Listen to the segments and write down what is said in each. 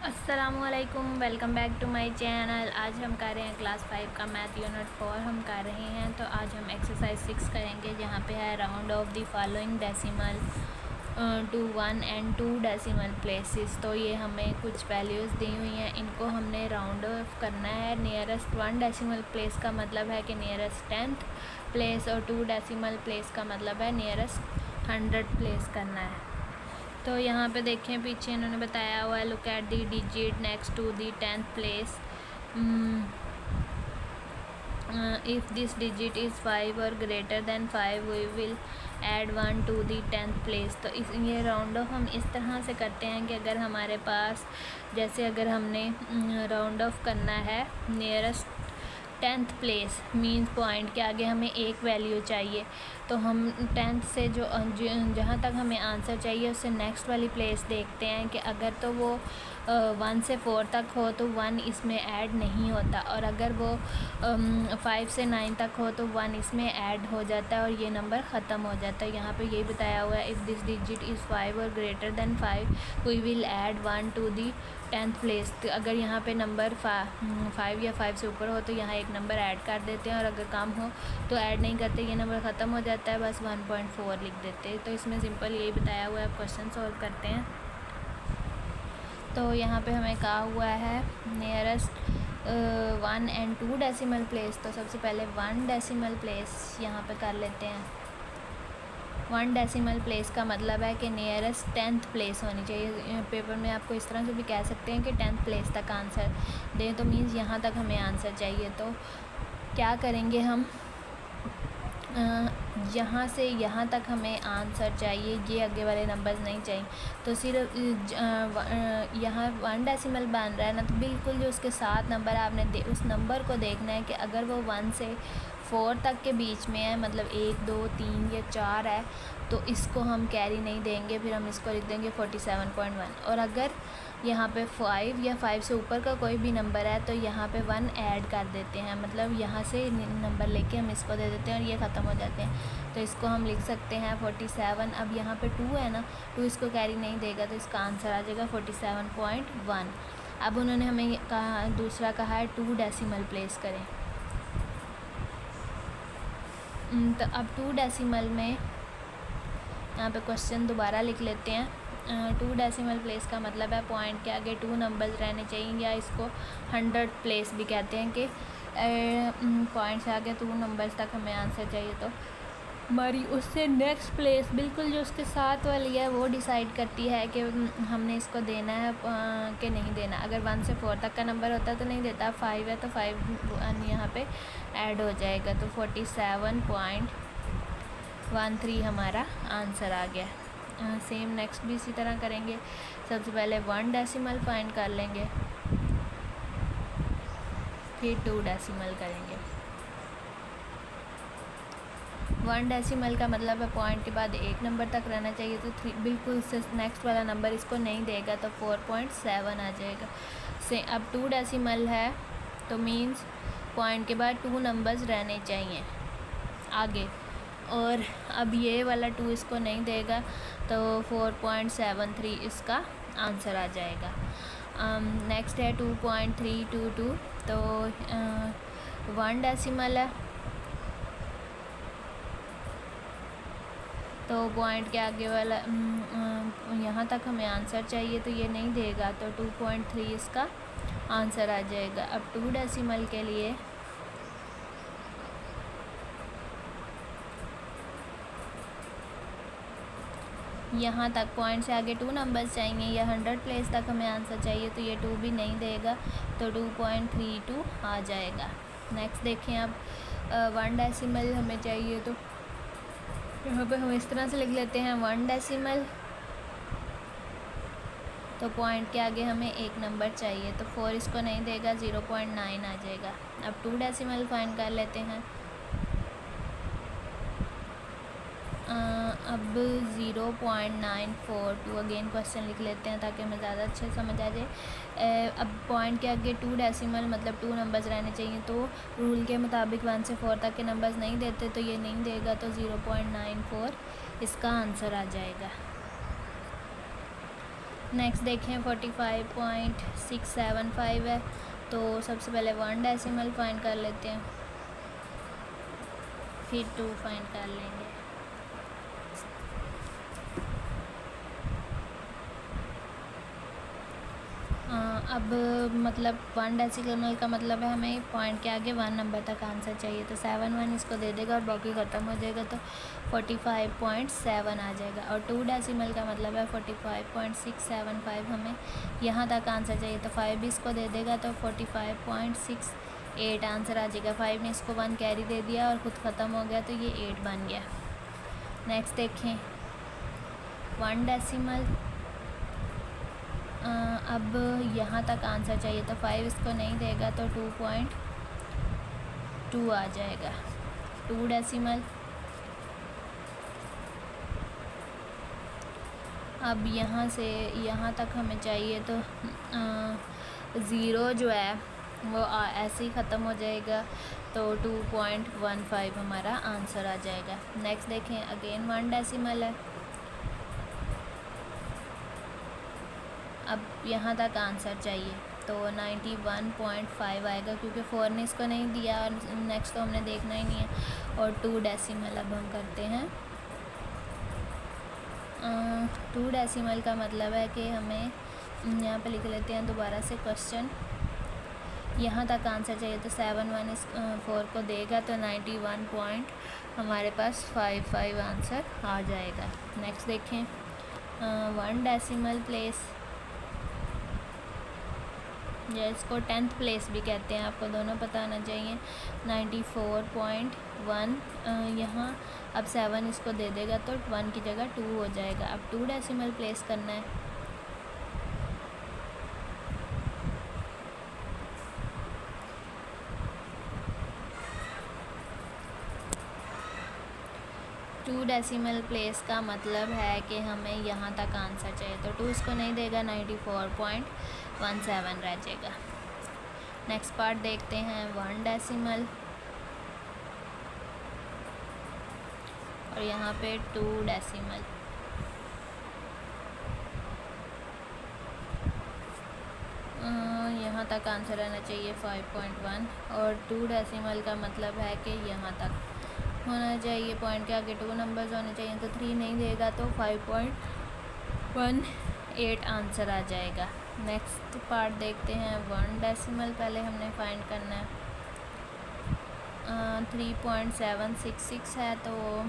अस्सलामुअलैकुम, welcome back to my channel. आज हम कर रहे हैं क्लास 5 का मैथ यूनिट 4 हम कर रहे हैं। तो आज हम एक्सरसाइज 6 करेंगे, जहाँ पे है round off the following decimal to 1 and 2 decimal places. तो ये हमें कुछ वैल्यूज़ दी हुई हैं, इनको हमने राउंड ऑफ करना है। नियरेस्ट 1 डेसिमल प्लेस का मतलब है कि नियरेस्ट 10th प्लेस, और 2 डेसिमल प्लेस का मतलब है नियरेस्ट 100 प्लेस करना है। तो यहाँ पे देखें, पीछे इन्होंने बताया हुआ है, look at the digit next to the 10th place. If this digit is 5 और greater than 5 we will add 1 to the 10th place. तो ये राउंड ऑफ हम इस तरह से करते हैं कि अगर हमारे पास, जैसे अगर हमने राउंड ऑफ करना है nearest 10th place means point के आगे हमें एक वैल्यू चाहिए, तो हम 10th से जो जहाँ तक हमें आंसर चाहिए उससे नेक्स्ट वाली प्लेस देखते हैं कि अगर तो वो 1 से 4 तक हो तो 1 इसमें ऐड नहीं होता, और अगर वो 5 से 9 तक हो तो 1 इसमें ऐड हो जाता है और ये नंबर ख़त्म हो जाता है। यहाँ पे यही बताया हुआ है, इफ़ दिस डिजिट इज़ 5 और greater than 5 we will add 1 to the 10th place. तो अगर यहाँ पे नंबर 5 या 5 से ऊपर हो तो यहाँ एक नंबर ऐड कर देते हैं, और अगर कम हो तो ऐड नहीं करते, ये नंबर ख़त्म हो जाता है, बस 1.4 लिख देते हैं। तो इसमें सिंपल यही बताया हुआ है। अब क्वेश्चन सॉल्व करते हैं। तो यहाँ पे हमें कहा हुआ है नियरेस्ट 1 एंड 2 डेसिमल प्लेस। तो सबसे पहले 1 डेसिमल प्लेस यहाँ पे कर लेते हैं। 1 डेसिमल प्लेस का मतलब है कि नियरेस्ट 10th प्लेस होनी चाहिए। पेपर में आपको इस तरह से भी कह सकते हैं कि 10th प्लेस तक आंसर दें, तो मीन्स यहाँ तक हमें आंसर चाहिए। तो क्या करेंगे हम, यहाँ से यहाँ तक हमें आंसर चाहिए, ये आगे वाले नंबर्स नहीं चाहिए। तो सिर्फ यहाँ 1 डेसिमल बन रहा है ना, तो बिल्कुल जो उसके साथ नंबर आपने उस नंबर को देखना है कि अगर वो 1 से 4 तक के बीच में है, मतलब 1, 2, 3 या 4 है, तो इसको हम कैरी नहीं देंगे, फिर हम इसको लिख देंगे 47.1। और अगर यहाँ पे 5 या 5 से ऊपर का कोई भी नंबर है तो यहाँ पे 1 ऐड कर देते हैं, मतलब यहाँ से नंबर लेके हम इसको दे देते हैं और ये ख़त्म हो जाते हैं। तो इसको हम लिख सकते हैं 47। अब यहाँ पे 2 है ना, 2 इसको कैरी नहीं देगा, तो इसका आंसर आ जाएगा 47.1। अब उन्होंने हमें कहा, दूसरा कहा है 2 डेसिमल प्लेस करें। तो अब 2 डेसिमल में यहाँ पे क्वेश्चन दोबारा लिख लेते हैं। 2 डेसिमल प्लेस का मतलब है पॉइंट के आगे 2 नंबर्स रहने चाहिए, या इसको 100 प्लेस भी कहते हैं कि पॉइंट से आगे 2 नंबर्स तक हमें आंसर चाहिए। तो हमारी उससे नेक्स्ट प्लेस बिल्कुल जो उसके साथ वाली है वो डिसाइड करती है कि हमने इसको देना है कि नहीं देना। अगर 1 से 4 तक का नंबर होता है तो नहीं देता, 5 है तो 5 यहाँ पे ऐड हो जाएगा। तो 47.13 हमारा आंसर आ गया। सेम नेक्स्ट भी इसी तरह करेंगे। सबसे पहले 1 डेसिमल फाइंड कर लेंगे, फिर 2 डेसिमल करेंगे। 1 डेसिमल का मतलब है पॉइंट के बाद एक नंबर तक रहना चाहिए, तो 3 बिल्कुल से नेक्स्ट वाला नंबर इसको नहीं देगा, तो 4.7 आ जाएगा। से अब 2 डेसिमल है तो मीन्स पॉइंट के बाद 2 नंबर्स रहने चाहिए आगे, और अब ये वाला 2 इसको नहीं देगा, तो 4.73 इसका आंसर आ जाएगा। नेक्स्ट है 2.322। तो 1 डेसिमल है, तो पॉइंट के आगे वाला यहाँ तक हमें आंसर चाहिए, तो ये नहीं देगा, तो 2.3 इसका आंसर आ जाएगा। अब 2 डेसिमल के लिए यहाँ तक पॉइंट से आगे 2 नंबर्स चाहिए, या 100 प्लेस तक हमें आंसर चाहिए, तो ये 2 भी नहीं देगा, तो 2.32 आ जाएगा। नेक्स्ट देखें, अब 1 डेसिमल हमें चाहिए, तो यहाँ पे हम इस तरह से लिख लेते हैं 1 डेसिमल, तो पॉइंट के आगे हमें एक नंबर चाहिए, तो 4 इसको नहीं देगा, 0.9 आ जाएगा। अब 2 डेसिमल फाइंड कर लेते हैं। अब 0.942 अगेन क्वेश्चन लिख लेते हैं ताकि हमें ज़्यादा अच्छे समझ आ जाए। अब पॉइंट के आगे 2 डेसिमल मतलब 2 नंबर्स रहने चाहिए, तो रूल के मुताबिक 1 से 4 तक के नंबर्स नहीं देते, तो ये नहीं देगा, तो 0.94 इसका आंसर आ जाएगा। नेक्स्ट देखें 45.675 है, तो सबसे पहले 1 डेसिमल फाइंड कर लेते हैं, फिर 2 फाइंड कर लेंगे। अब मतलब 1 डेसिमल का मतलब है हमें पॉइंट के आगे 1 नंबर तक आंसर चाहिए, तो 7 इसको दे देगा और बाकी ख़त्म हो जाएगा, तो 45.7 आ जाएगा। और 2 डेसिमल का मतलब है 45.675 हमें यहाँ तक आंसर चाहिए, तो 5 इसको दे देगा तो 45.68 आंसर आ जाएगा। 5 ने इसको 1 कैरी दे दिया और ख़ुद ख़त्म हो गया, तो ये 8 बन गया। नेक्स्ट देखें 1 डेसिमल, अब यहाँ तक आंसर चाहिए, तो 5 इसको नहीं देगा तो 2.2 आ जाएगा। 2 डेसिमल, अब यहाँ से यहाँ तक हमें चाहिए, तो 0 जो है वो ऐसे ही ख़त्म हो जाएगा, तो 2.15 हमारा आंसर आ जाएगा। नेक्स्ट देखें अगेन 1 डेसिमल है, अब यहाँ तक आंसर चाहिए, तो 91.5 आएगा, क्योंकि 4 ने इसको नहीं दिया और नेक्स्ट तो हमने देखना ही नहीं है। और 2 डेसिमल अब हम करते हैं। 2 डेसिमल का मतलब है कि हमें यहाँ पे लिख लेते हैं दोबारा से क्वेश्चन, यहाँ तक आंसर चाहिए, तो 7 इस 4 को देगा, तो 91 हमारे पास 55 आंसर आ जाएगा। नेक्स्ट देखें 1 डेसिमल प्लेस, या इसको 10th प्लेस भी कहते हैं, आपको दोनों पता होना चाहिए। 94.1 यहाँ अब 7 इसको दे देगा, तो 1 की जगह 2 हो जाएगा। अब 2 डेसिमल प्लेस करना है, टू डेसिमल प्लेस का मतलब है कि हमें यहाँ तक आंसर चाहिए, तो 2 इसको नहीं देगा, 94.17 रह जाएगा। नेक्स्ट पार्ट देखते हैं 1 डेसिमल, और यहाँ पे 2 डेसिमल, यहाँ तक आंसर आना चाहिए 5.1, और 2 डेसिमल का मतलब है कि यहाँ तक होना चाहिए, पॉइंट के आगे 2 नंबर्स होने चाहिए, तो 3 नहीं देगा, तो 5.18 आंसर आ जाएगा। नेक्स्ट पार्ट देखते हैं 1 डेसिमल, पहले हमने फाइंड करना है। 3.766 है, तो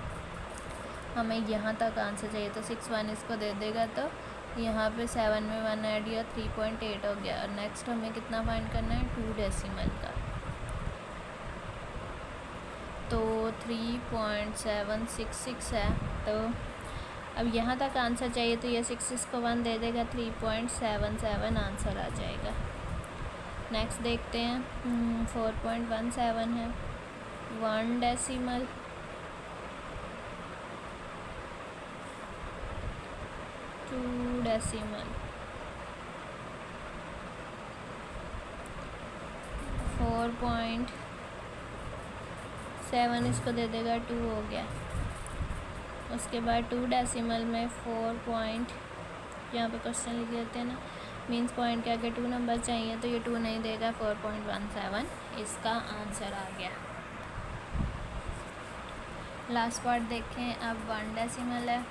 हमें यहाँ तक आंसर चाहिए, तो 6 इसको दे देगा, तो यहाँ पे 7 में 1 ऐड किया, 3.8 हो गया। और नेक्स्ट हमें कितना फाइंड करना है 2 डेसिमल का, तो 3.766 है, तो अब यहाँ तक आंसर चाहिए, तो ये 6 इसको 1 दे देगा, 3.77 आंसर आ जाएगा। नेक्स्ट देखते हैं 4.17 है 1 डेसिमल, टू डेसिमल, 4.7 इसको दे देगा, 2 हो गया। उसके बाद 2 डेसिमल में 4 पॉइंट, यहाँ पे क्वेश्चन लिख देते हैं ना, मीन्स पॉइंट के आगे 2 नंबर चाहिए, तो ये 2 नहीं देगा, 4.17 इसका आंसर आ गया। लास्ट पार्ट देखें, अब 1 डेसिमल है,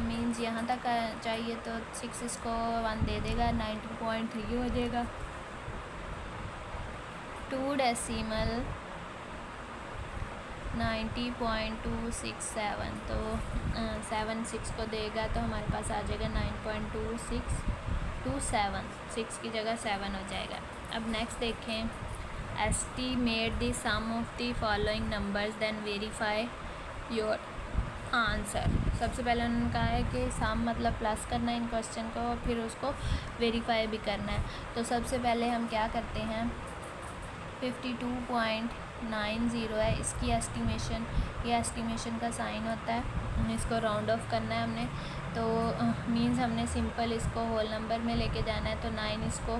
मीन्स यहाँ तक चाहिए, तो 6 इसको 1 दे देगा, 90.3 हो जाएगा। 2 डेसिमल 90.267, तो 7 6 को देगा, तो हमारे पास आ जाएगा 9.2627, 6 की जगह 7 हो जाएगा। अब नेक्स्ट देखें, estimate the sum of the following numbers then verify your answer. सबसे पहले उन्होंने कहा है कि सम मतलब प्लस करना है इन क्वेश्चन को, और फिर उसको वेरीफाई भी करना है। तो सबसे पहले हम क्या करते हैं, 52.90 है इसकी एस्टिमेशन, ये एस्टिमेशन का साइन होता है, इसको राउंड ऑफ करना है हमने, तो मींस हमने सिंपल इसको होल नंबर में लेके जाना है, तो 9 इसको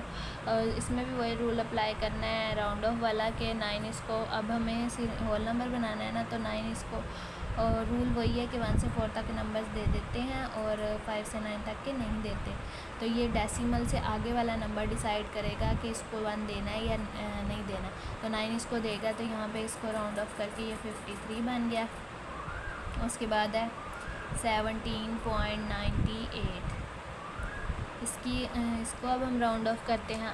इसमें भी वही रूल अप्लाई करना है राउंड ऑफ वाला, कि 9 इसको अब हमें होल नंबर बनाना है ना, तो 9 इसको और रूल वही है कि 1 से 4 तक नंबर्स दे देते हैं और 5 से 9 तक के नहीं देते। तो ये डेसिमल से आगे वाला नंबर डिसाइड करेगा कि इसको 1 देना है या नहीं देना। तो 9 इसको देगा, तो यहाँ पे इसको राउंड ऑफ करके ये 53 बन गया। उसके बाद है 17.98। इसको अब हम राउंड ऑफ करते हैं।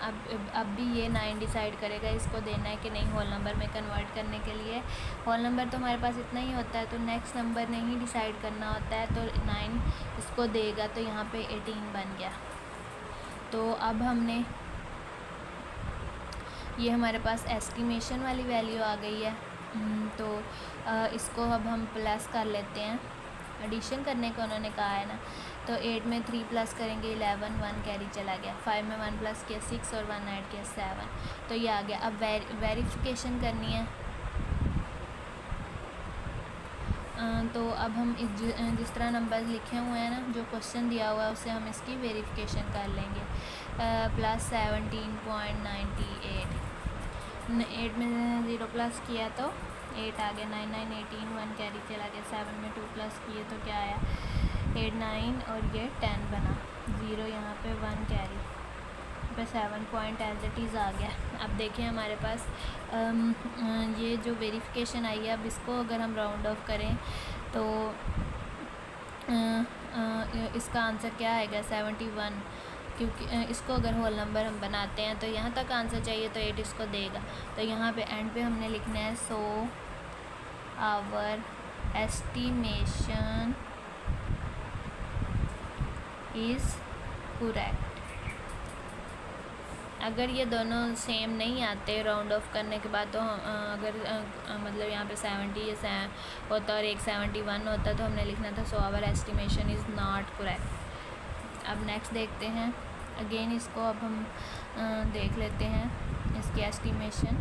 अब भी ये 9 डिसाइड करेगा इसको देना है कि नहीं होल नंबर में कन्वर्ट करने के लिए। होल नंबर तो हमारे पास इतना ही होता है, तो नेक्स्ट नंबर नहीं डिसाइड करना होता है, तो 9 इसको देगा, तो यहाँ पे 18 बन गया। तो अब हमने ये हमारे पास एस्टिमेशन वाली वैल्यू आ गई है। तो इसको अब हम प्लस कर लेते हैं। एडिशन करने को उन्होंने कहा है ना, तो 8 में 3 प्लस करेंगे 11, 1 कैरी चला गया। 5 में 1 प्लस किया 6 और 1 ऐड किया 7, तो ये आ गया। अब वेरिफिकेशन करनी है। तो अब हम जिस तरह नंबर लिखे हुए हैं ना, जो क्वेश्चन दिया हुआ है उससे हम इसकी वेरिफिकेशन कर लेंगे। प्लस 17.98, 8 में 0 प्लस किया तो 8 आ गया। 9 9 18, 1 कैरी चला गया। 7 में 2 प्लस किए तो क्या आया 8 9 और ये 10 बना। 0 यहाँ पे 1 कैरी पे 7 पॉइंट एज इट इज़ आ गया। अब देखिए हमारे पास ये जो वेरिफिकेशन आई है, अब इसको अगर हम राउंड ऑफ करें तो इसका आंसर क्या आएगा 71, क्योंकि इसको अगर होल नंबर हम बनाते हैं तो यहाँ तक आंसर चाहिए, तो 8 इसको देगा। तो यहाँ पे एंड पे हमने लिखना है so our estimation is correct. अगर ये दोनों सेम नहीं आते राउंड ऑफ करने के बाद, तो अगर मतलब यहाँ पे 70 होता और एक 71 होता, तो हमने लिखना था so our estimation is not correct. अब नेक्स्ट देखते हैं। अगेन इसको अब हम देख लेते हैं इसकी एस्टिमेशन।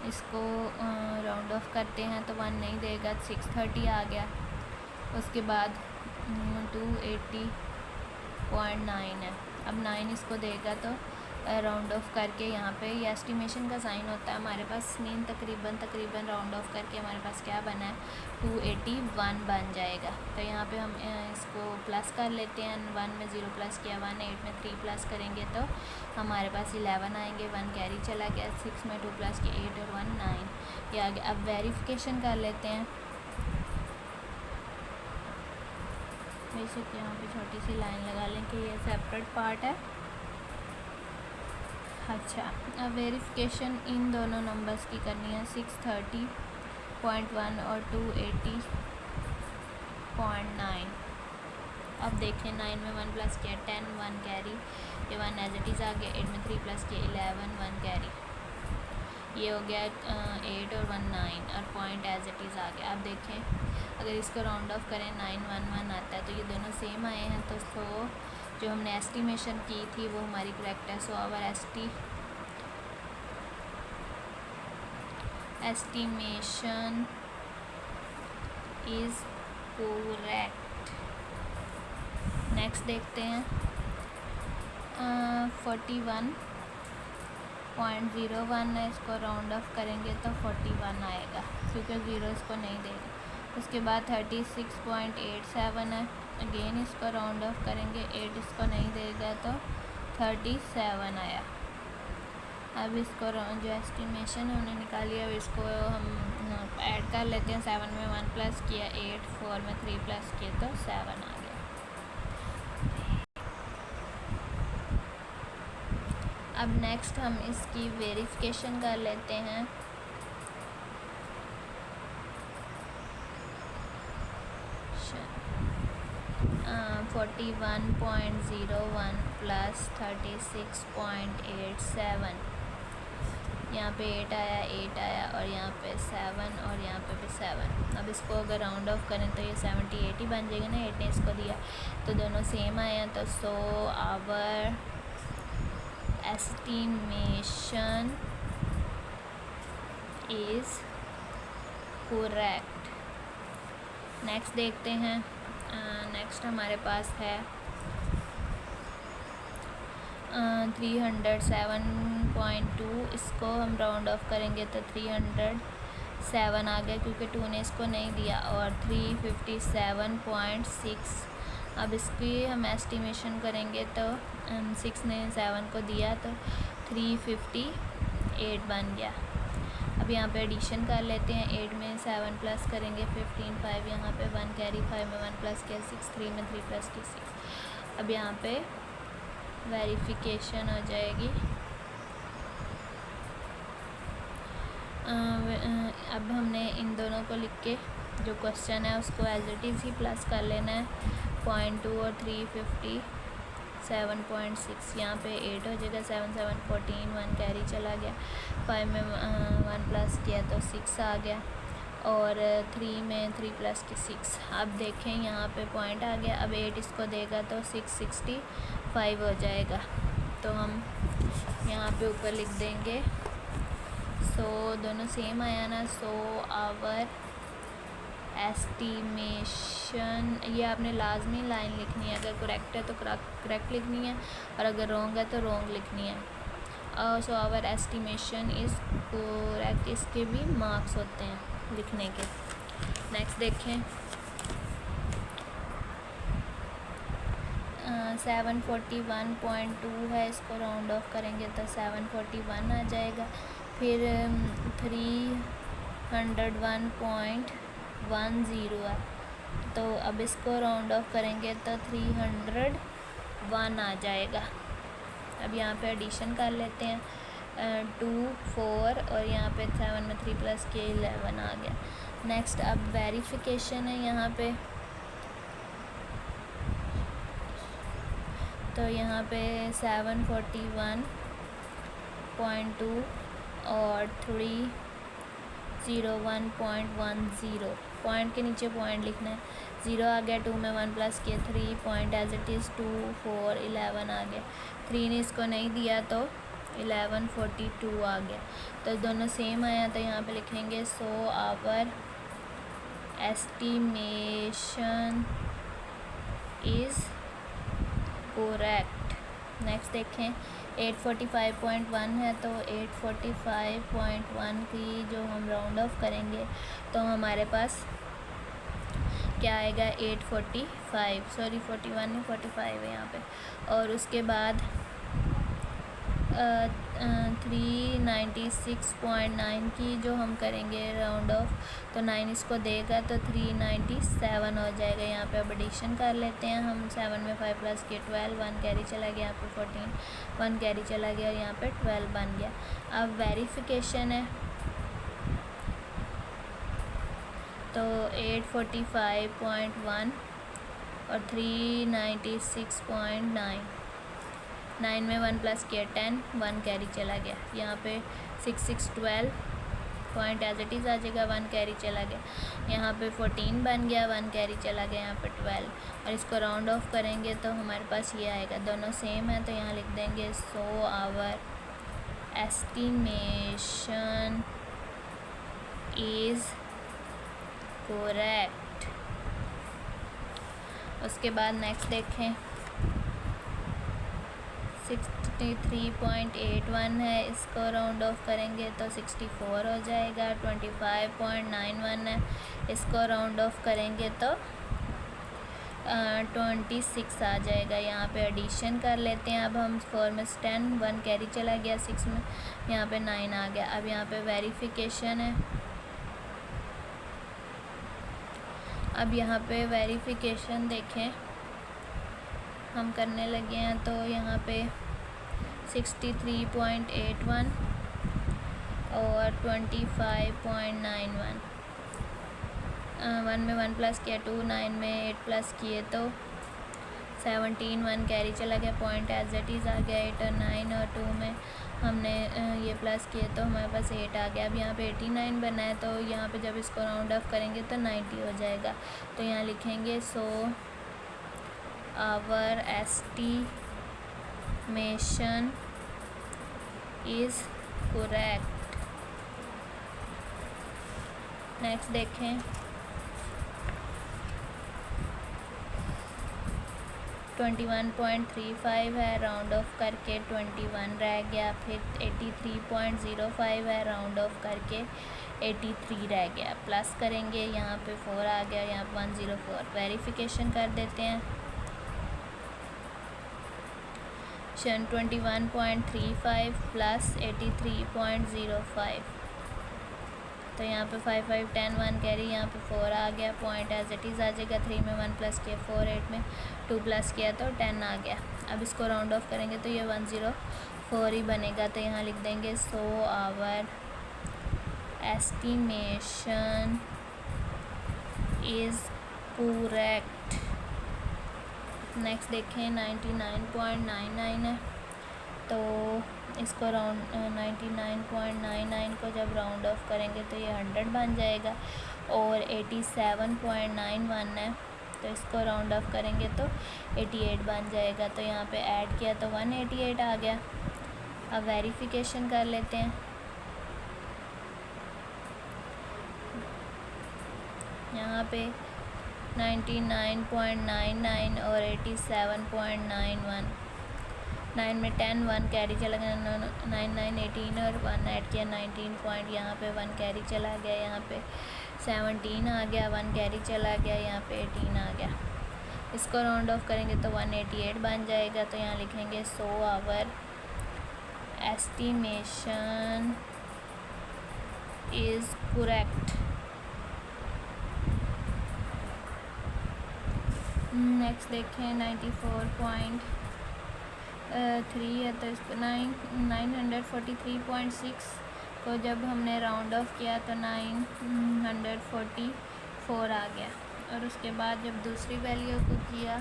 इसको राउंड ऑफ करते हैं तो 1 नहीं देगा, 630 आ गया। उसके बाद 280.9 है। अब 9 इसको देगा, तो राउंड ऑफ करके यहाँ पे ये एस्टिमेशन का साइन होता है हमारे पास। मीन तकरीबन राउंड ऑफ करके हमारे पास क्या बना है 281 बन जाएगा। तो यहाँ पे हम इसको प्लस कर लेते हैं। 1 में 0 प्लस किया 1, 8 में 3 प्लस करेंगे तो हमारे पास 11 आएंगे। 1 कैरी चला गया। 6 में 2 प्लस किया 8 और 1 9, ये आ गया। अब वेरिफिकेशन कर लेते हैं। बेशक यहाँ पे छोटी सी लाइन लगा लें कि ये सेपरेट पार्ट है। अच्छा, अब वेरिफिकेशन इन दोनों नंबर्स की करनी है, 630.1 और 280.9। अब देखें 9 में 1 प्लस किया 10, 1 कैरी, ये 1 एज इट इज़ आ गया। 8 में 3 प्लस किया 11, 1 कैरी, ये हो गया 8 और 1 9 और पॉइंट एज इट इज़ आ गया। अब देखें अगर इसको राउंड ऑफ करें 9 1 1 आता है, तो ये दोनों सेम आए हैं, तो जो हमने एस्टिमेशन की थी वो हमारी करेक्ट है। So our estimation is correct. Next देखते हैं 41.01 है। इसको राउंड ऑफ करेंगे तो 41 आएगा, क्योंकि 0 इसको नहीं देगा। उसके बाद 36.87 है। अगेन इसको राउंड ऑफ करेंगे, 8 इसको नहीं देगा, तो 37 आया। अब इसको जो एस्टिमेशन हमने निकाली है, अब इसको हम ऐड कर लेते हैं। 7 में 1 प्लस किया 8, 4 में 3 प्लस किया तो 7 आ गया। अब नेक्स्ट हम इसकी वेरिफिकेशन कर लेते हैं। uh, 41.01 प्लस 36.87, यहाँ पे 8 आया, 8 आया और यहाँ पे 7 और यहाँ पे भी 7। अब इसको अगर राउंड ऑफ करें तो ये 78 ही बन जाएगा ना, 8 ने इसको दिया, तो दोनों सेम आए हैं। तो so our estimation is correct. Next देखते हैं। नेक्स्ट हमारे पास है 307.2। इसको हम राउंड ऑफ करेंगे तो 300 7 आ गया क्योंकि 2 ने इसको नहीं दिया, और 357.6। अब इसकी हम एस्टिमेशन करेंगे तो 6 ने 7 को दिया तो 358 बन गया। अब यहाँ पे एडिशन कर लेते हैं। 8 में 7 प्लस करेंगे 15, 5 यहाँ पे 1 कैरी, 5 में 1 प्लस किया 6, 3 में 3 प्लस किया 6। अब यहाँ पे वेरिफिकेशन हो जाएगी। अब हमने इन दोनों को लिख के जो क्वेश्चन है उसको एज इट इज़ ही प्लस कर लेना है। 0.2 और 357.6 यहाँ पे 8 हो जाएगा। 7 7 14, 1 कैरी चला गया। 5 में 1 प्लस किया तो 6 आ गया, और 3 में 3 प्लस की 6। अब देखें यहाँ पे पॉइंट आ गया। अब 8 इसको देगा तो 665 हो जाएगा। तो हम यहाँ पे ऊपर लिख देंगे। सो दोनों सेम आया ना। सो आवर एस्टिमेशन, ये आपने लाजमी लाइन लिखनी है। अगर करेक्ट है तो करेक्ट लिखनी है, और अगर रॉन्ग है तो रॉन्ग लिखनी है। So our estimation is correct, इसके भी मार्क्स होते हैं लिखने के। नेक्स्ट देखें। 741.2 है, इसको राउंड ऑफ करेंगे तो 741 आ जाएगा। फिर 301.10 है, तो अब इसको राउंड ऑफ करेंगे तो 301 आ जाएगा। अब यहाँ पे एडिशन कर लेते हैं। 2 4 और यहाँ पे 7 में 3 प्लस के 11 आ गया। नेक्स्ट अब वेरिफिकेशन है यहाँ पे। तो यहाँ पे 741.2 और 301.10, पॉइंट के नीचे पॉइंट लिखना है। 0 आ गया। 2 में 1 प्लस किया 3, पॉइंट एज इट इज़ 2 4 11 आ गया। 3 ने इसको नहीं दिया तो 1142 आ गया। तो दोनों सेम आया, तो यहाँ पे लिखेंगे so our estimation is correct. Next देखें। 845.1 है, तो 845.1 की जो हम राउंड ऑफ करेंगे तो हमारे पास क्या आएगा 845, सॉरी 41 नहीं 45 है यहाँ पे। और उसके बाद 396.9 की जो हम करेंगे राउंड ऑफ, तो 9 इसको देगा तो 397 हो जाएगा। यहाँ पे अब एडिशन कर लेते हैं हम। 7 में 5 प्लस के 12, 1 कैरी चला गया, यहाँ पे 14, 1 कैरी चला गया और यहाँ पे 12 बन गया। अब वेरिफिकेशन है, तो 845.1 और 396.9, 9 में 1 प्लस किया 10, 1 कैरी चला गया। यहाँ पे 6612 पॉइंट एज इट इज़ आ जाएगा, 1 कैरी चला गया। यहाँ पे 14 बन गया, 1 कैरी चला गया, यहाँ पे 12, और इसको राउंड ऑफ करेंगे तो हमारे पास ये आएगा। दोनों सेम है तो यहाँ लिख देंगे so our estimation is correct. उसके बाद नेक्स्ट देखें। 63.81 है, इसको राउंड ऑफ करेंगे तो 64 हो जाएगा। 25.91 है, इसको राउंड ऑफ करेंगे तो 26 आ जाएगा। यहाँ पे एडिशन कर लेते हैं। अब हम 4 में 10, 1 कैरी चला गया, 6 में यहाँ पे 9 आ गया। अब यहाँ पे वेरिफिकेशन है। अब यहाँ पे वेरिफिकेशन देखें हम करने लगे हैं, तो यहाँ पे 63.81 और 25.91, 1 में 1 प्लस किया 2, 9 में 8 प्लस किए तो 17, 1 कैरी चला गया, पॉइंट एज इट इज़ आ गया 8 और 9, और 2 में हमने ये प्लस किए तो हमारे पास 8 आ गया। अब यहाँ पे 89 बना है, तो यहाँ पे जब इसको राउंड ऑफ करेंगे तो 90 हो जाएगा। तो यहाँ लिखेंगे so our estimation is correct. Next देखें। 21.35 है, राउंड ऑफ करके 21 रह गया। फिर 83.05 है, राउंड ऑफ करके 83 रह गया। प्लस करेंगे, यहाँ पे 4 आ गया, यहाँ पे 104। वेरिफिकेशन कर देते हैं। 21.35 प्लस 83.05, तो यहाँ पे 5 5 10 1 कैरी, यहाँ पे 4 आ गया। पॉइंट एज इट इज़ आ जाएगा। 3 में 1 प्लस किया 4, 8 में 2 प्लस किया तो 10 आ गया। अब इसको राउंड ऑफ करेंगे तो ये 104 ही बनेगा। तो यहाँ लिख देंगे so our estimation is correct. Next देखें 99.99 है, तो इसको राउंड 99.99 को जब राउंड ऑफ करेंगे तो ये 100 बन जाएगा। और 87.91 है, तो इसको राउंड ऑफ करेंगे तो 88 बन जाएगा। तो यहाँ पे ऐड किया तो 188 आ गया। अब वेरिफिकेशन कर लेते हैं। यहाँ पे 99.99 और 87.91, 9 में 10 1 कैरी चला गया, 9 9 18 और 1 ऐड किया 19 पॉइंट, यहाँ पे 1 कैरी चला गया, यहाँ पे 17 आ गया, 1 कैरी चला गया, यहाँ पे 18 आ गया। इसको राउंड ऑफ करेंगे तो 188 बन जाएगा। तो यहाँ लिखेंगे so our estimation is correct. Next देखें 94.3 है, तो इसको 943.6 को जब हमने राउंड ऑफ किया तो 944 आ गया। और उसके बाद जब दूसरी वैल्यू को किया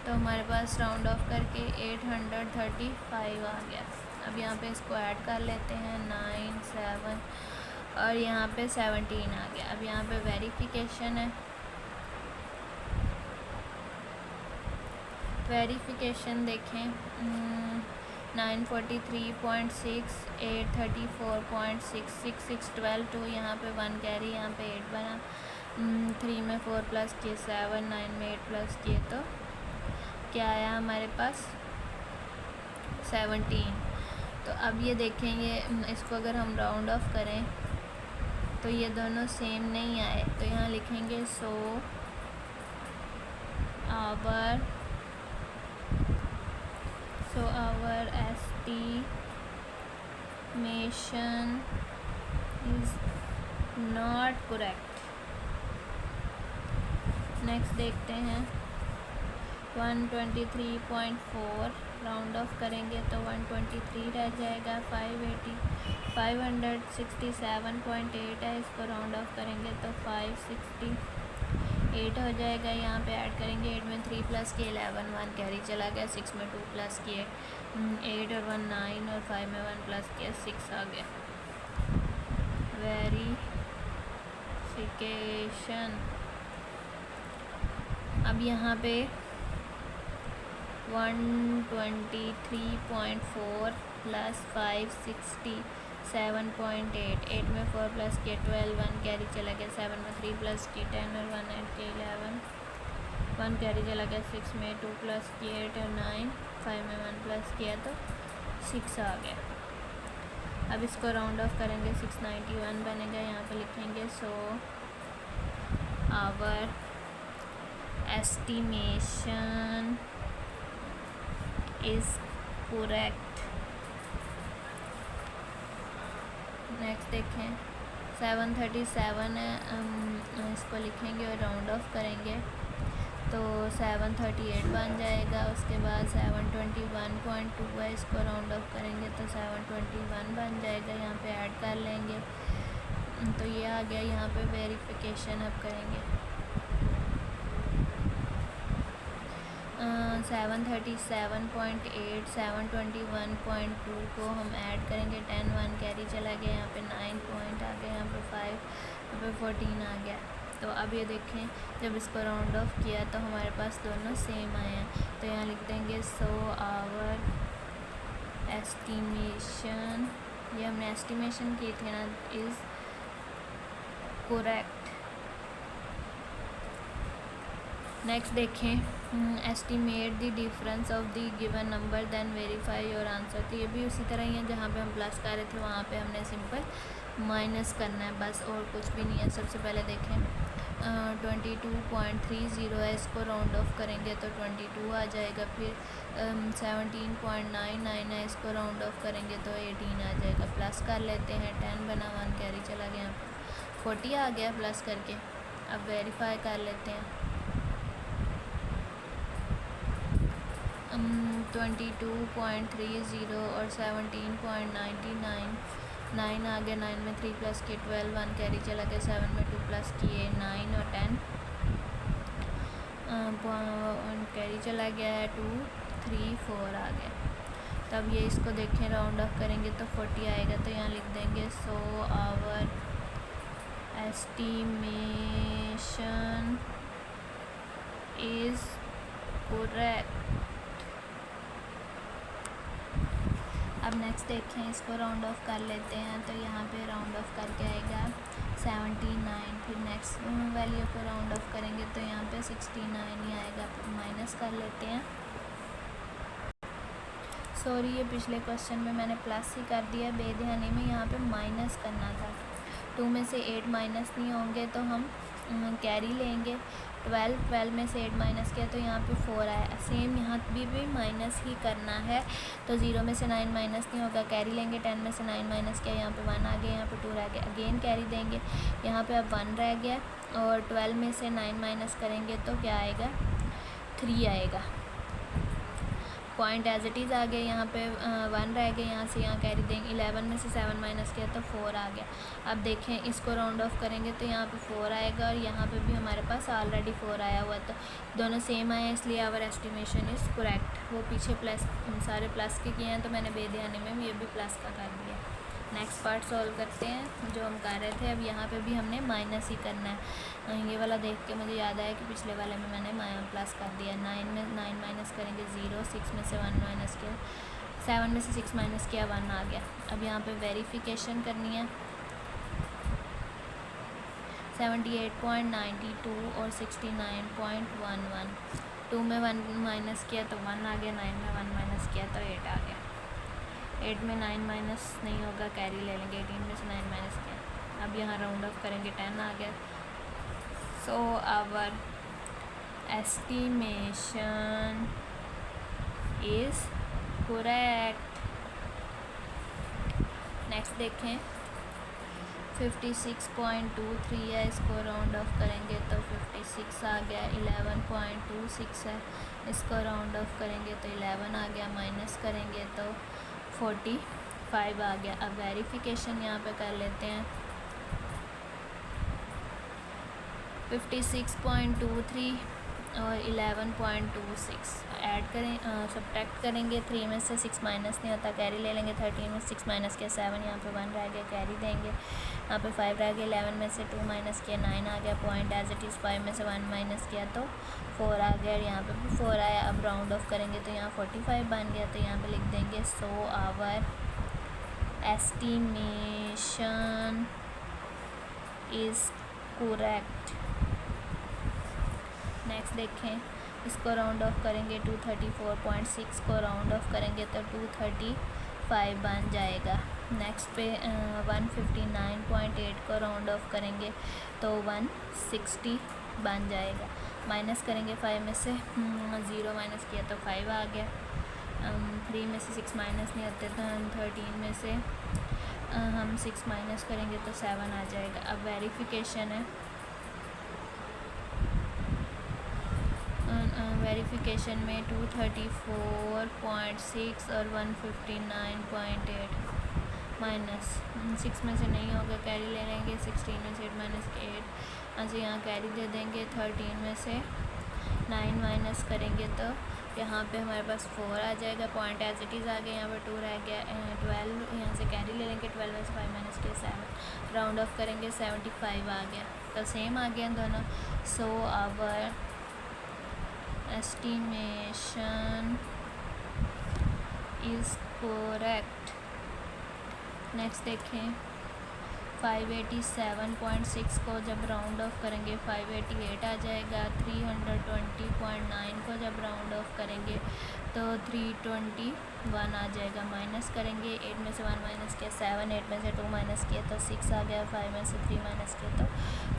तो हमारे पास राउंड ऑफ करके 835 आ गया। अब यहाँ पे इसको ऐड कर लेते हैं, 9 7 और यहाँ पे 17 आ गया। अब यहाँ पे वेरिफिकेशन है। वेरिफिकेशन देखें 943.6, 834.6, 612 2, यहाँ पे 1 कैरी, यहाँ पे 8 बना। 3 में 4 प्लस किए 7, 9 में 8 प्लस किए तो क्या आया हमारे पास 17। तो अब ये देखें, ये इसको अगर हम राउंड ऑफ करें तो ये दोनों सेम नहीं आए। तो यहाँ लिखेंगे सो our estimation is not correct। Next देखते हैं 123.4, राउंड ऑफ करेंगे तो 123 रह जाएगा। 567.8 है, इसको राउंड ऑफ करेंगे तो 568 हो जाएगा। यहाँ पे ऐड करेंगे, 8 में 3 प्लस किए 11, 1 कैरी चला गया। 6 में 2 प्लस किए 8 और 1 9 और 5 में 1 प्लस किया 6 आ गया। वेरिफिकेशन। अब यहाँ पे 123.4 प्लस 567.8, 8 में 4 प्लस किया 12, 1 कैरी चला गया। 7 में 3 प्लस किए 10 और 1 ऐड किया 11, 1 कैरी चला गया। 6 में 2 प्लस किए 8 और 9, 5 में 1 प्लस किया तो 6 आ गया। अब इसको राउंड ऑफ करेंगे 691 बनेगा। यहाँ पे लिखेंगे so our estimation is correct। Next देखें 737 है, इसको लिखेंगे और राउंड ऑफ करेंगे तो 738 बन जाएगा। उसके बाद 721.2 है, इसको राउंड ऑफ करेंगे तो 721 बन जाएगा। यहाँ पे ऐड कर लेंगे तो ये आ गया। यहाँ पे वेरिफिकेशन अब करेंगे 737.8, 721.2 को हम ऐड करेंगे। 10 1 कैरी चला गया, यहाँ पे 9 पॉइंट आ गया, यहाँ पे 5, यहाँ पे 14 आ गया। तो अब ये देखें, जब इसको राउंड ऑफ किया तो हमारे पास दोनों सेम आए हैं। तो यहाँ लिख देंगे सो आवर एस्टिमेशन, ये हमने एस्टिमेशन की थी ना, इज़ करेक्ट। नेक्स्ट देखें, estimate the difference of the given number then verify your answer. तो ये भी उसी तरह ही है, जहाँ पे हम प्लस कर रहे थे वहाँ पे हमने सिंपल माइनस करना है बस, और कुछ भी नहीं है। सबसे पहले देखें 22.30 है, इसको राउंड ऑफ करेंगे तो 22 आ जाएगा। फिर 17.99 है, इसको राउंड ऑफ करेंगे तो 18 आ जाएगा। प्लस कर लेते हैं, 10 बना 1 कैरी चला गया, 40 आ गया प्लस करके। अब वेरीफाई कर लेते हैं, 22.30 और 17.99, 9 आ गया, 9 में 3 प्लस किए 12, 1 कैरी चला गया, 7 में 2 प्लस किए 9 और 10 कैरी चला गया है, 2 3 4 आ गया। तब ये इसको देखें, राउंड ऑफ करेंगे तो 40 आएगा, तो यहाँ लिख देंगे so our estimation is correct. अब नेक्स्ट देखें, इसको राउंड ऑफ कर लेते हैं, तो यहाँ पे राउंड ऑफ करके आएगा 79। फिर नेक्स्ट वैल्यू को राउंड ऑफ करेंगे तो यहाँ पे 69 ही आएगा। माइनस कर लेते हैं, सॉरी ये पिछले क्वेश्चन में मैंने प्लस ही कर दिया बेध्यानी में, यहाँ पे माइनस करना था। 2 में से 8 माइनस नहीं होंगे तो हम कैरी लेंगे। 12 में से 8 माइनस किया तो यहाँ पे 4 आया। सेम यहाँ भी माइनस ही करना है, तो 0 में से 9 माइनस नहीं होगा, कैरी लेंगे। 10 में से 9 माइनस किया, यहाँ पे 1 आ गया, यहाँ पे 2 रह गया, अगेन कैरी देंगे। यहाँ पे अब 1 रह गया, और 12 में से 9 माइनस करेंगे तो क्या आएगा, 3 आएगा। पॉइंट एज इट इज़ आ गया, यहाँ पे 1 रह गया, यहाँ से यहाँ कैरी देंगे। 11 में से 7 माइनस किया तो 4 आ गया। अब देखें, इसको राउंड ऑफ करेंगे तो यहाँ पे 4 आएगा, और यहाँ पे भी हमारे पास ऑलरेडी 4 आया हुआ, तो दोनों सेम आए, इसलिए आवर एस्टिमेशन इज़ करेक्ट। वो पीछे प्लस सारे प्लस के किए हैं, तो मैंने बेध्यानी में ये भी प्लस का कर दिया। नेक्स्ट पार्ट सॉल्व करते हैं जो हम कर रहे थे। अब यहाँ पे भी हमने माइनस ही करना है। ये वाला देख के मुझे याद आया कि पिछले वाले में मैंने प्लस कर दिया। 9 में 9 माइनस करेंगे 0, 6 में से 1 माइनस किया, 7 में से 6 माइनस किया 1 आ गया। अब यहाँ पे वेरिफिकेशन करनी है। 78.92 और 69.11, 2 में 1 माइनस किया तो 1 आ गया, 9 में 1 माइनस किया तो 8 आ गया। 8 में 9 माइनस नहीं होगा, कैरी ले लेंगे। 18 में से 9 माइनस किया, अब यहाँ राउंड ऑफ करेंगे, 10 आ गया। So our estimation is correct. Next देखें, 56.23 है, इसको राउंड ऑफ करेंगे तो 56 आ गया। 11.26 है, इसको राउंड ऑफ करेंगे तो 11 आ गया। माइनस करेंगे तो 45 आ गया। अब वेरिफिकेशन यहाँ पे कर लेते हैं। 56.23 और 11.26 ऐड करें, सब्ट्रैक्ट करेंगे। 3 में से 6 माइनस नहीं होता, कैरी ले लेंगे। 13 में 6 माइनस किया 7, यहाँ पे 1 रह गया, कैरी देंगे। यहाँ पे 5 रह गया। 11 में से 2 माइनस किया 9 आ गया। पॉइंट एज इट इज़, 5 में से 1 माइनस किया तो 4 आ गया, और यहाँ पे भी 4 आया। अब राउंड ऑफ करेंगे तो यहाँ 45 बन गया, तो यहाँ पे लिख देंगे so our estimation is correct. Next देखें, इसको राउंड ऑफ करेंगे 234.6 को राउंड ऑफ करेंगे तो 235 बन जाएगा। नेक्स्ट पे 159.8 को राउंड ऑफ करेंगे तो 160 बन जाएगा। माइनस करेंगे 5 में से 0 माइनस किया तो 5 आ गया। 3 में से 6 माइनस नहीं होते, तो 13 में से हम 6 माइनस करेंगे तो 7 आ जाएगा। अब वेरिफिकेशन है। वेरिफिकेशन में 234.6 और 159.8 माइनस 6 में से नहीं होगा, कैरी ले लेंगे। 16 में से 8 माइनस 8, अच्छा यहाँ कैरी दे देंगे। 13 में से 9 माइनस करेंगे तो यहाँ पे हमारे पास 4 आ जाएगा। पॉइंट एज इट इज़ आ गया, यहाँ पे 2 रह गया। 12 यहाँ से कैरी ले लेंगे। 12 में से 5 माइनस किया 7, राउंड ऑफ करेंगे 75 आ गया, तो सेम आ गया दोनों। So our estimation is correct। Next देखें, 587.6 को जब राउंड ऑफ करेंगे 588 आ जाएगा। 320.9 को जब राउंड ऑफ करेंगे तो 321 आ जाएगा। माइनस करेंगे, 8 में से 1 माइनस किया 7, 8 में से 2 माइनस किया तो 6 आ गया, 5 में से 3 माइनस किया तो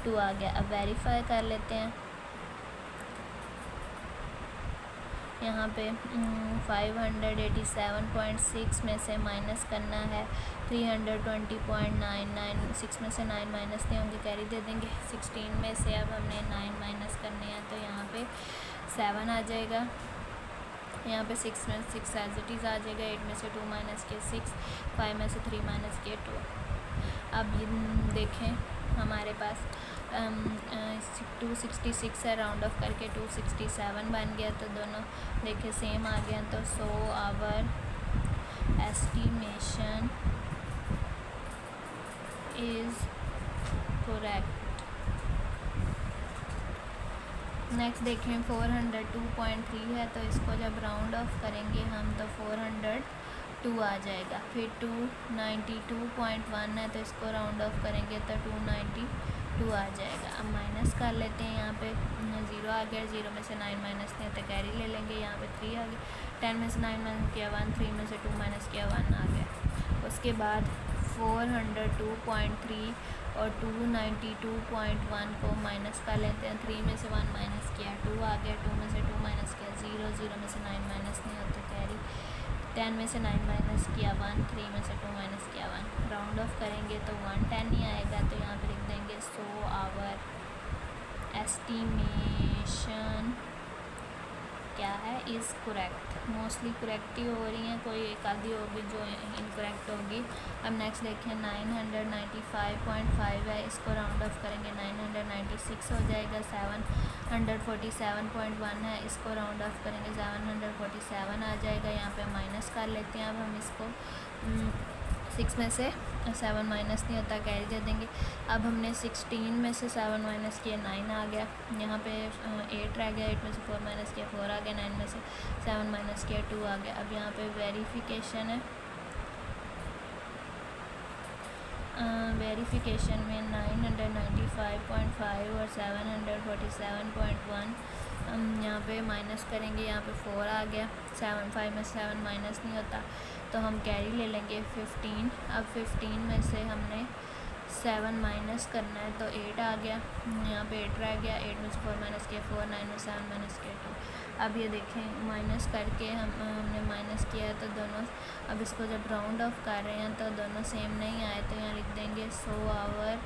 2 आ गया। अब वेरीफाई कर लेते हैं। यहाँ पे 587.6 में से माइनस करना है 320.99, 6 में से 9 माइनस नहीं होंगे, कैरी दे देंगे। 16 में से अब हमने 9 माइनस करने हैं तो यहाँ पे 7 आ जाएगा। यहाँ पे 6 में 6 एज इट इज़ आ जाएगा। 8 में से 2 माइनस किए 6, 5 में से 3 माइनस किए 2। अब देखें हमारे पास 266 है, राउंड ऑफ करके 267 बन गया तो दोनों देखे सेम आ गया। तो so our estimation is correct. Next देखें 402.3 है तो इसको जब राउंड ऑफ करेंगे हम तो 402 आ जाएगा। फिर 292.1 है तो इसको राउंड ऑफ करेंगे तो 292 आ जाएगा। अब माइनस कर लेते हैं। यहाँ पे 0 आ गया, 0 में से 9 माइनस नहीं होता, कैरी ले लेंगे। यहाँ पे 3 आ गया, 10 में से 9 माइनस किया 1, 3 में से 2 माइनस किया 1 आ गया। उसके बाद 402.3 और 292.1 को माइनस कर लेते हैं। 3 में से 1 माइनस किया 2 आ गया, 2 में से 2 माइनस किया 0, 0 में से 9 माइनस नहीं होता, कैरी। 10 में से 9 माइनस किया 1, 3 में से 2 माइनस किया 1। राउंड ऑफ करेंगे तो 110 ही आएगा तो यहाँ पे लिख देंगे सो आवर एस्टिमेशन क्या है इज़ करेक्ट। मोस्टली करेक्ट ही हो रही हैं, कोई एक आधी होगी जो इनकरेक्ट होगी। अब नेक्स्ट देखें 995.5 है, इसको राउंड ऑफ करेंगे 996 हो जाएगा। 747.1 है, इसको राउंड ऑफ करेंगे 747 आ जाएगा। यहाँ पे माइनस कर लेते हैं। अब हम इसको 6 में से 7 माइनस नहीं होता, कैरी दे देंगे। अब हमने 16 में से 7 माइनस किया 9 आ गया। यहाँ पे 8 रह गया, 8 में से 4 माइनस किया 4 आ गया, 9 में से 7 माइनस किया 2 आ गया। अब यहाँ पे वेरिफिकेशन है। वेरिफिकेशन में 995.5 और 747.1 यहाँ पे माइनस करेंगे। यहाँ पे 4 आ गया, 5 में 7 माइनस नहीं होता तो हम कैरी ले लेंगे 15। अब 15 में से हमने 7 माइनस करना है तो 8 आ गया, यहाँ पे 8 रह गया, 8 में से 4 माइनस किया 4, 9 में 7 माइनस किया 2। अब ये देखें माइनस करके हमने माइनस किया है तो दोनों, अब इसको जब राउंड ऑफ कर रहे हैं तो दोनों सेम नहीं आए तो यहाँ लिख देंगे so our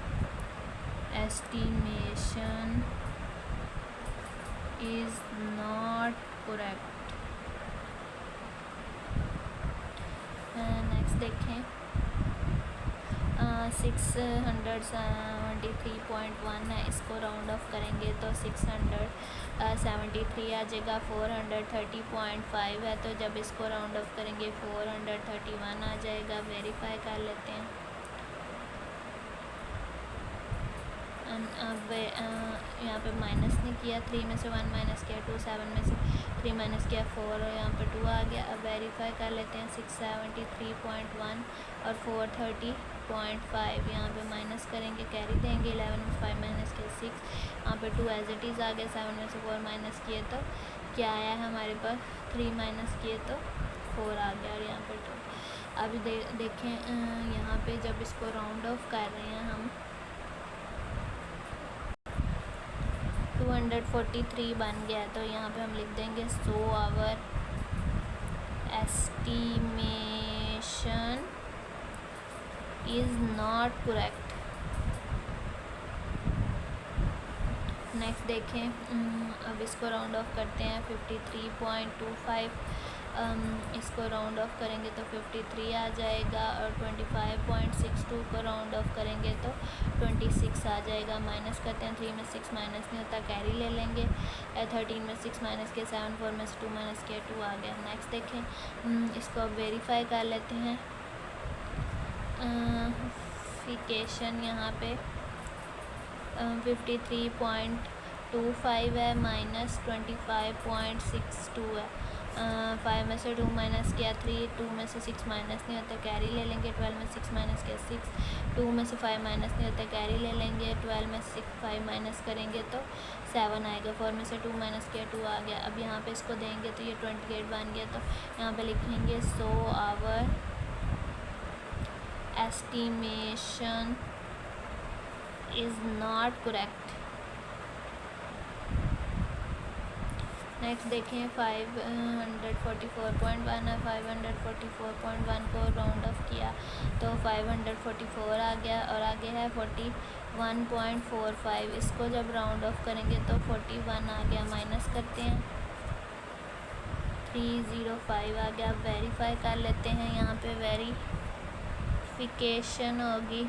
estimation is not correct. Next देखें 673.1 है, इसको राउंड ऑफ करेंगे तो 673 आ जाएगा। 430.5 है तो जब इसको राउंड ऑफ करेंगे 431 आ जाएगा। वेरीफाई कर लेते हैं। अब यहाँ पे माइनस नहीं किया, 3 में से 1 माइनस किया 2, 7 में से 3 माइनस किया 4 और यहाँ पे 2 आ गया। अब वेरीफाई कर लेते हैं। 673.1 और 430.5 यहाँ पे माइनस करेंगे, कैरी देंगे। 11 में से 5 माइनस किया 6, यहाँ पे 2 एज इट इज़ आ गया। 7 में से 4 माइनस किए तो क्या आया हमारे पास, 3 माइनस किए तो 4 आ गया और यहाँ पे 2। अभी देखें यहाँ पे जब इसको राउंड ऑफ कर रहे हैं हम 243 बन गया तो यहाँ पे हम लिख देंगे so our estimation is not correct. Next देखें अब इसको राउंड ऑफ करते हैं 53.25, इसको राउंड ऑफ करेंगे तो 53 आ जाएगा और 25.62 को राउंड ऑफ करेंगे तो 26 आ जाएगा। माइनस करते हैं, 3 में 6 माइनस नहीं होता, कैरी ले लेंगे। 13 में 6 माइनस किया 7, 4 में से 2 माइनस किया 2 आ गया। नेक्स्ट देखें इसको अब वेरीफाई कर लेते हैं। फिकेशन यहाँ पे 53.25 है माइनस 25.62 है 5 में से 2 माइनस किया 3, 2 में से 6 माइनस नहीं होता कैरी ले लेंगे, 12 में 6 माइनस किया 6, 2 में से 5 माइनस नहीं होता कैरी ले लेंगे, 12 में 5 माइनस करेंगे तो 7 आएगा, 4 में से 2 माइनस किया 2 आ गया। अब यहाँ पे इसको देंगे तो ये 28 बन गया, तो यहाँ पे लिखेंगे so our estimation is not correct. Next देखें 544.1 है, 544.1 को राउंड ऑफ किया तो 544 आ गया और आगे है 41.45। इसको जब राउंड ऑफ करेंगे तो 41 आ गया, माइनस करते हैं 305 आ गया। अब वेरीफाई कर लेते हैं, यहाँ पे वेरीफिकेशन होगी,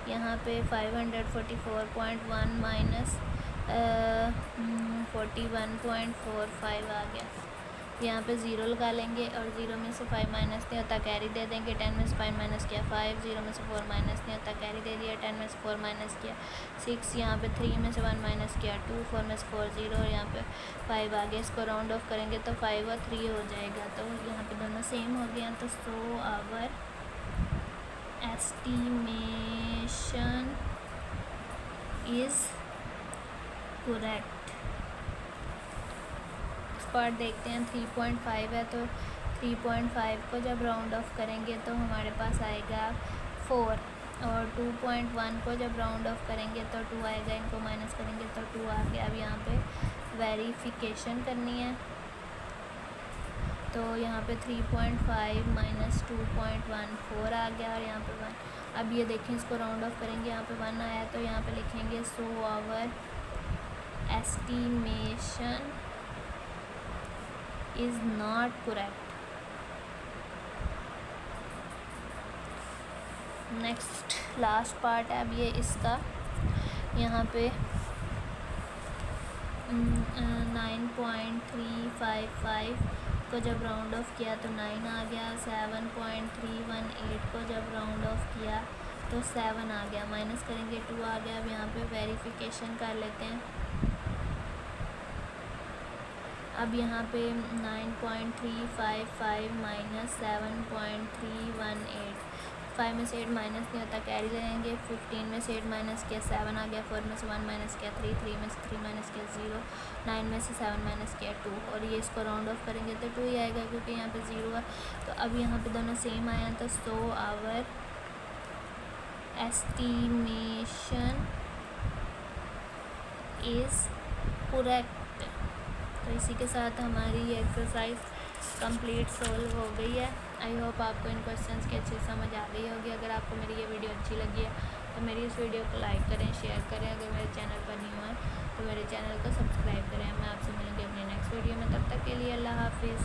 यहाँ पे 544.1 माइनस 41.45 आ गया। यहाँ पे ज़ीरो लगा लेंगे और ज़ीरो में से 5 माइनस नहीं होता कैरी दे देंगे, 10 में से 5 माइनस किया 5, 0 में से 4 माइनस नहीं होता कैरी दे दिया, 10 में से 4 माइनस किया 6, यहाँ पे 3 में से 1 माइनस किया 2, 4 में से 4 0 और यहाँ पे 5 आ गया। इसको राउंड ऑफ करेंगे तो 5 और 3 हो जाएगा, तो यहाँ पे दोनों सेम हो गया। तो so our estimation is correct. Part देखते हैं 3.5 है, तो 3.5 को जब राउंड ऑफ करेंगे तो हमारे पास आएगा 4 और 2.1 को जब राउंड ऑफ करेंगे तो 2 आएगा, इनको माइनस करेंगे तो 2 आ गया। अब यहाँ पे वेरीफिकेशन करनी है, तो यहाँ पे 3.5 माइनस 2.14 आ गया और यहाँ पे 1। अब ये देखें, इसको राउंड ऑफ करेंगे, यहाँ पे 1 आया तो यहाँ पे लिखेंगे so our estimation is not correct. Next last part है अब ये इसका, यहाँ पे 9.355 को जब राउंड ऑफ किया तो 9 आ गया, 7.318 को जब राउंड ऑफ किया तो 7 आ गया, माइनस करेंगे 2 आ गया। अब यहाँ पे वेरिफिकेशन कर लेते हैं। अब यहाँ पे 9.355 माइनस 7.318, 5 में से 8 माइनस नहीं होता कैरी लेंगे, 15 में से 8 माइनस किया 7 आ गया, 4 में से 1 माइनस किया 3, 3 में से 3 माइनस किया 0, 9 में से 7 माइनस किया 2 और ये इसको राउंड ऑफ करेंगे तो 2 ही आएगा क्योंकि यहाँ पे 0 है। तो अब यहाँ पे दोनों सेम आया, तो so our estimation is correct. तो इसी के साथ हमारी ये एक्सरसाइज कंप्लीट सोल्व हो गई है। आई होप आपको इन क्वेश्चंस की अच्छी समझ आ गई होगी। अगर आपको मेरी ये वीडियो अच्छी लगी है तो मेरी इस वीडियो को लाइक करें, शेयर करें। अगर मेरे चैनल पर न्यू है तो मेरे चैनल को सब्सक्राइब करें। मैं आपसे मिलूँगी अपनी नेक्स्ट वीडियो में, तब तक के लिए अल्लाह हाफिज़।